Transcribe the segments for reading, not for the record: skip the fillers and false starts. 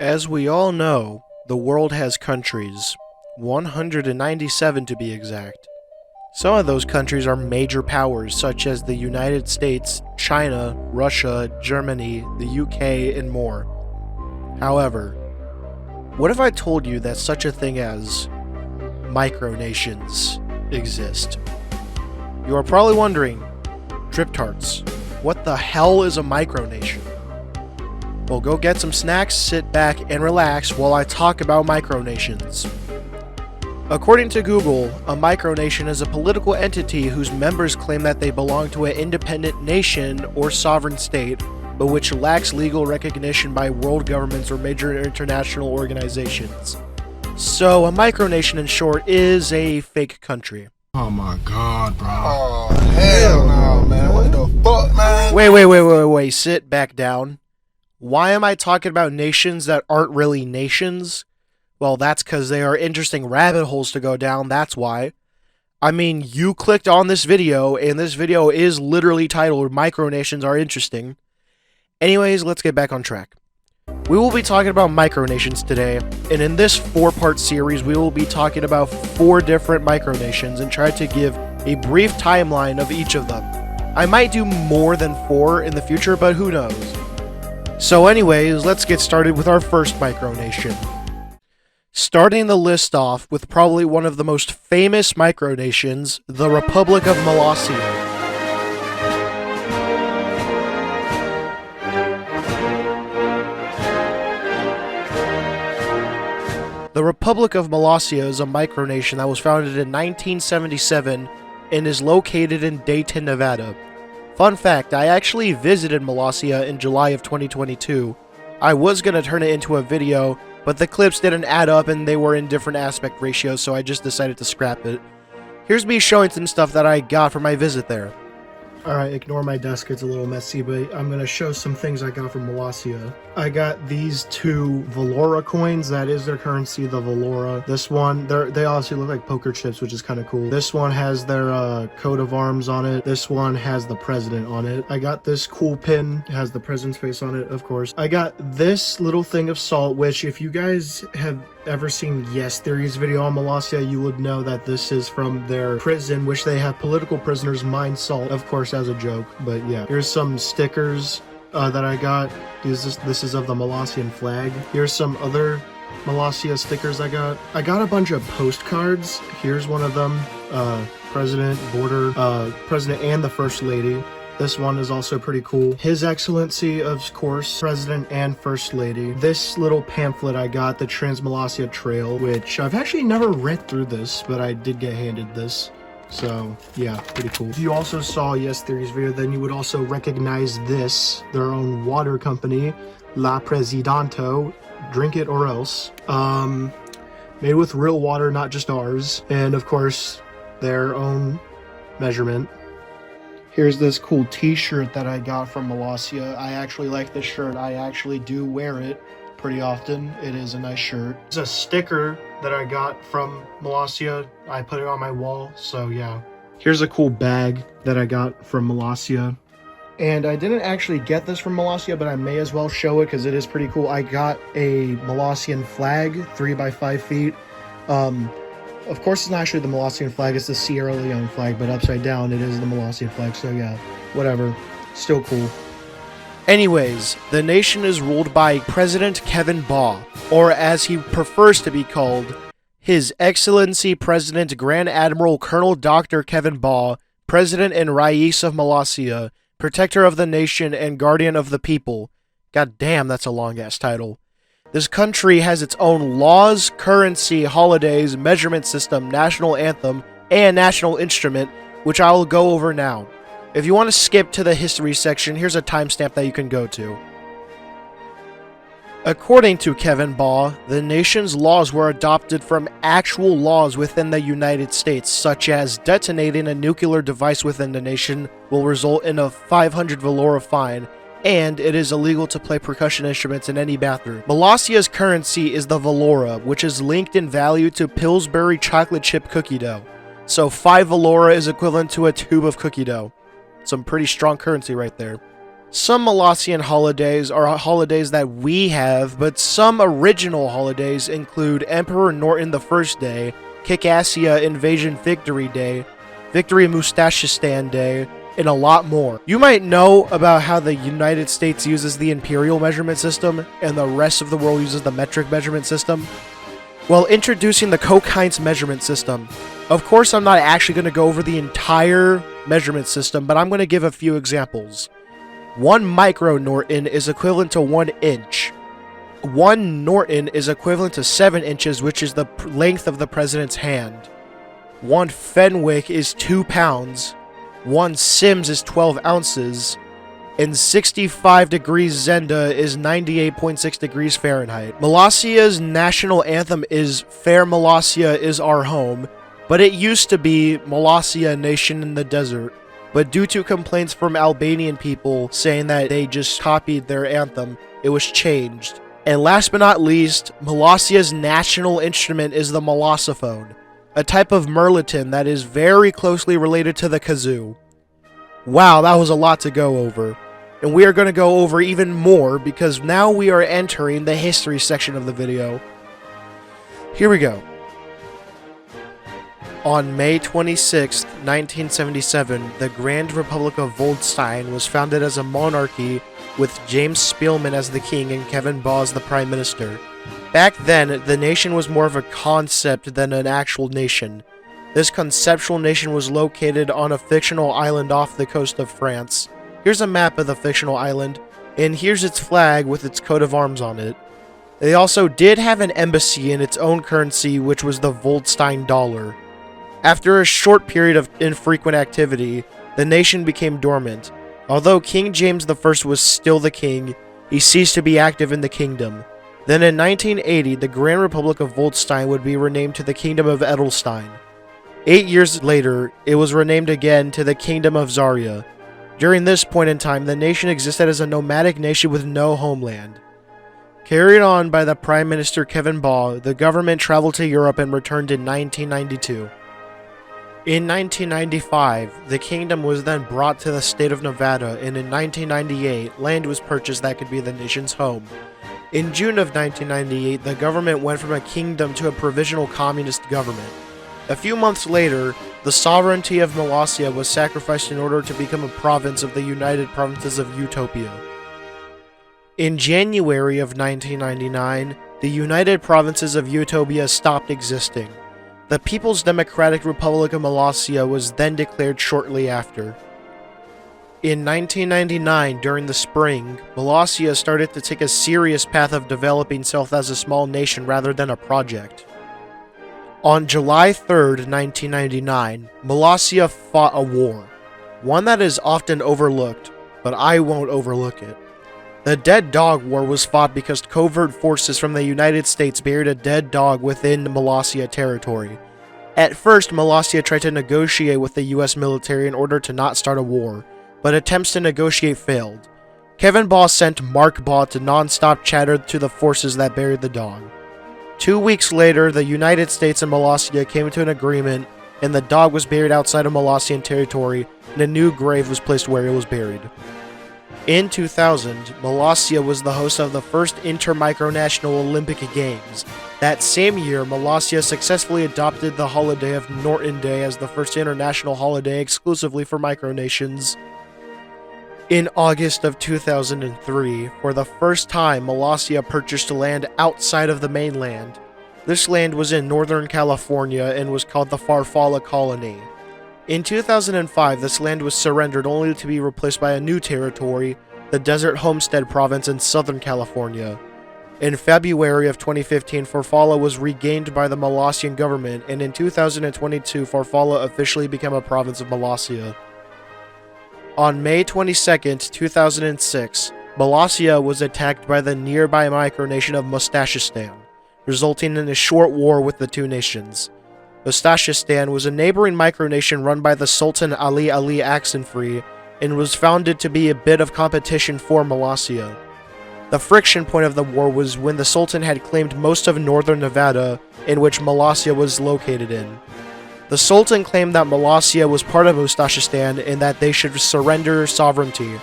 As we all know, the world has countries, 197 to be exact. Some of those countries are major powers such as the United States, China, Russia, Germany, the UK, and more. However, what if I told you that such a thing as micronations exist? You are probably wondering, Drip-Tarts, what the hell is a micronation? Well, go get some snacks, sit back, and relax while I talk about micronations. According to Google, a micronation is a political entity whose members claim that they belong to an independent nation or sovereign state, but which lacks legal recognition by world governments or major international organizations. So, a micronation in short is a fake country. Oh my god, bro. Oh, hell no, man. What the fuck, man? Wait, sit back down. Why am I talking about nations that aren't really nations? Well, that's because they are interesting rabbit holes to go down, that's why. I mean, you clicked on this video, and this video is literally titled, Micronations Are Interesting. Anyways, let's get back on track. We will be talking about micronations today, and in this 4-part series, we will be talking about 4 different micronations and try to give a brief timeline of each of them. I might do more than 4 in the future, but who knows. So anyways, let's get started with our first micronation. Starting the list off with probably one of the most famous micronations, the Republic of Molossia. The Republic of Molossia is a micronation that was founded in 1977 and is located in Dayton, Nevada. Fun fact, I actually visited Molossia in July of 2022. I was going to turn it into a video, but the clips didn't add up and they were in different aspect ratios, so I just decided to scrap it. Here's me showing some stuff that I got for my visit there. Alright, ignore my desk, it's a little messy, but I'm going to show some things I got from Molossia. I got these 2 Valora coins, that is their currency, the Valora. This one, they obviously look like poker chips, which is kind of cool. This one has their coat of arms on it. This one has the president on it. I got this cool pin, it has the president's face on it, of course. I got this little thing of salt, which if you guys have ever seen Yes Theory's video on Molossia, you would know that this is from their prison, which they have political prisoners mine salt, of course as a joke, but yeah. Here's some stickers that I got. This is of the Molossian flag. Here's some other Molossia stickers I got. I got a bunch of postcards. Here's one of them. President, border, President and the First Lady. This one is also pretty cool. His Excellency, of course, President and First Lady. This little pamphlet I got, the Trans-Molossia Trail, which I've actually never read through this, but I did get handed this. So, yeah, pretty cool. If you also saw Yes Theory's video, then you would also recognize this, their own water company, La Presidento, drink it or else. Made with real water, not just ours. And, of course, their own measurement. Here's this cool t-shirt that I got from Molossia. I actually like this shirt. I actually do wear it pretty often. It is a nice shirt. It's a sticker that I got from Molossia. I put it on my wall, so yeah. Here's a cool bag that I got from Molossia. And I didn't actually get this from Molossia, but I may as well show it because it is pretty cool. I got a Molossian flag, 3 by 5 feet. Of course, it's not actually the Molossian flag, it's the Sierra Leone flag, but upside down, it is the Molossian flag, so yeah, whatever. Still cool. Anyways, the nation is ruled by President Kevin Baugh, or as he prefers to be called, His Excellency President Grand Admiral Colonel Dr. Kevin Baugh, President and Rais of Molossia, Protector of the Nation and Guardian of the People. God damn, that's a long-ass title. This country has its own laws, currency, holidays, measurement system, national anthem, and national instrument, which I will go over now. If you want to skip to the history section, here's a timestamp that you can go to. According to Kevin Baugh, the nation's laws were adopted from actual laws within the United States, such as detonating a nuclear device within the nation will result in a 500 Valora fine, and it is illegal to play percussion instruments in any bathroom. Molossia's currency is the Valora, which is linked in value to Pillsbury chocolate chip cookie dough. So 5 Valora is equivalent to a tube of cookie dough. Some pretty strong currency right there. Some Molossian holidays are holidays that we have, but some original holidays include Emperor Norton the First Day, Kikassia Invasion Victory Day, Victory Mustachistan Day, and a lot more. You might know about how the United States uses the imperial measurement system and the rest of the world uses the metric measurement system. Well, introducing the Koch-Heinz measurement system. Of course, I'm not actually going to go over the entire measurement system, but I'm going to give a few examples. 1 micronorton is equivalent to 1 inch. 1 norton is equivalent to 7 inches, which is the length of the president's hand. 1 Fenwick is 2 pounds. 1 Sims is 12 ounces. And 65 degrees Zenda is 98.6 degrees Fahrenheit. Molossia's national anthem is Fair Molossia is Our Home, but it used to be Molossia, Nation in the Desert. But due to complaints from Albanian people saying that they just copied their anthem, it was changed. And last but not least, Molossia's national instrument is the molossophone, a type of merliton that is very closely related to the kazoo. Wow, that was a lot to go over. And we are going to go over even more because now we are entering the history section of the video. Here we go. On May 26, 1977, the Grand Republic of Volstein was founded as a monarchy with James Spielman as the king and Kevin Baugh as the prime minister. Back then, the nation was more of a concept than an actual nation. This conceptual nation was located on a fictional island off the coast of France. Here's a map of the fictional island, and here's its flag with its coat of arms on it. They also did have an embassy in its own currency, which was the Volstein dollar. After a short period of infrequent activity, the nation became dormant. Although King James I was still the king, he ceased to be active in the kingdom. Then in 1980, the Grand Republic of Volstein would be renamed to the Kingdom of Edelstein. 8 years later, it was renamed again to the Kingdom of Zaria. During this point in time, the nation existed as a nomadic nation with no homeland. Carried on by the Prime Minister Kevin Baugh, the government traveled to Europe and returned in 1992. In 1995, the kingdom was then brought to the state of Nevada, and in 1998, land was purchased that could be the nation's home. In June of 1998, the government went from a kingdom to a provisional communist government. A few months later, the sovereignty of Molossia was sacrificed in order to become a province of the United Provinces of Utopia. In January of 1999, the United Provinces of Utopia stopped existing. The People's Democratic Republic of Molossia was then declared shortly after. In 1999, during the spring, Molossia started to take a serious path of developing itself as a small nation rather than a project. On July 3rd, 1999, Molossia fought a war, one that is often overlooked, but I won't overlook it. The Dead Dog War was fought because covert forces from the United States buried a dead dog within Molossia territory. At first, Molossia tried to negotiate with the US military in order to not start a war, but attempts to negotiate failed. Kevin Baugh sent Mark Baugh to non-stop chatter to the forces that buried the dog. 2 weeks later, the United States and Molossia came to an agreement, and the dog was buried outside of Molossian territory, and a new grave was placed where it was buried. In 2000, Molossia was the host of the first inter-micronational Olympic Games. That same year, Molossia successfully adopted the holiday of Norton Day as the first international holiday exclusively for micronations. In August of 2003, for the first time, Molossia purchased land outside of the mainland. This land was in Northern California and was called the Farfalla Colony. In 2005, this land was surrendered only to be replaced by a new territory, the Desert Homestead Province in Southern California. In February of 2015, Farfalla was regained by the Molossian government, and in 2022, Farfalla officially became a province of Molossia. On May 22, 2006, Molossia was attacked by the nearby micronation of Mustachistan, resulting in a short war with the two nations. Mustachistan was a neighboring micronation run by the Sultan Ali Oxenfree and was founded to be a bit of competition for Molossia. The friction point of the war was when the Sultan had claimed most of northern Nevada, in which Molossia was located in. The Sultan claimed that Molossia was part of Mustachistan and that they should surrender sovereignty.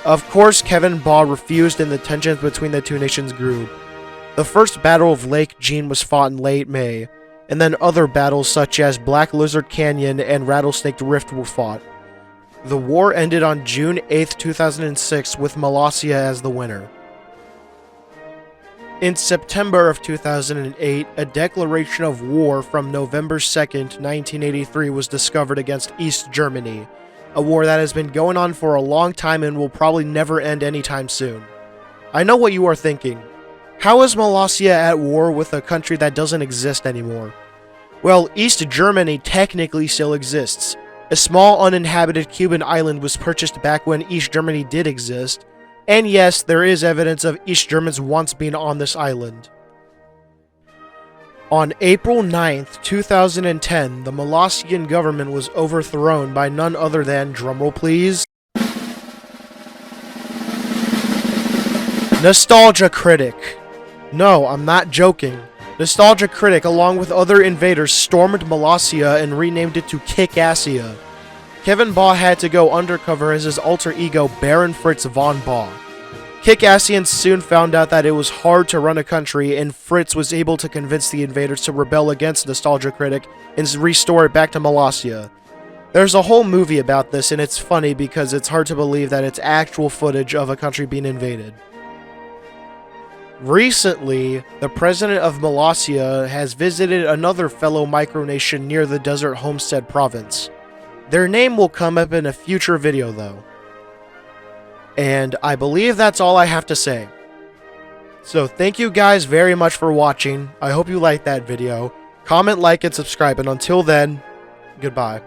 Of course, Kevin Baugh refused and the tensions between the two nations grew. The first Battle of Lake Jean was fought in late May, and then other battles such as Black Lizard Canyon and Rattlesnake Rift were fought. The war ended on June 8, 2006, with Molossia as the winner. In September of 2008, a declaration of war from November 2nd, 1983 was discovered against East Germany, a war that has been going on for a long time and will probably never end anytime soon. I know what you are thinking. How is Molossia at war with a country that doesn't exist anymore? Well, East Germany technically still exists. A small uninhabited Cuban island was purchased back when East Germany did exist, and yes, there is evidence of East Germans once being on this island. On April 9th, 2010, the Molossian government was overthrown by none other than, drumroll please, Nostalgia Critic. No, I'm not joking. Nostalgia Critic, along with other invaders, stormed Molossia and renamed it to Kick-Assia. Kevin Baugh had to go undercover as his alter ego Baron Fritz von Baugh. Kick-Assians soon found out that it was hard to run a country, and Fritz was able to convince the invaders to rebel against Nostalgia Critic and restore it back to Molossia. There's a whole movie about this, and it's funny because it's hard to believe that it's actual footage of a country being invaded. Recently, the president of Molossia has visited another fellow micronation near the Desert Homestead province. Their name will come up in a future video though. And I believe that's all I have to say. So thank you guys very much for watching. I hope you liked that video. Comment, like, and subscribe, and until then, goodbye.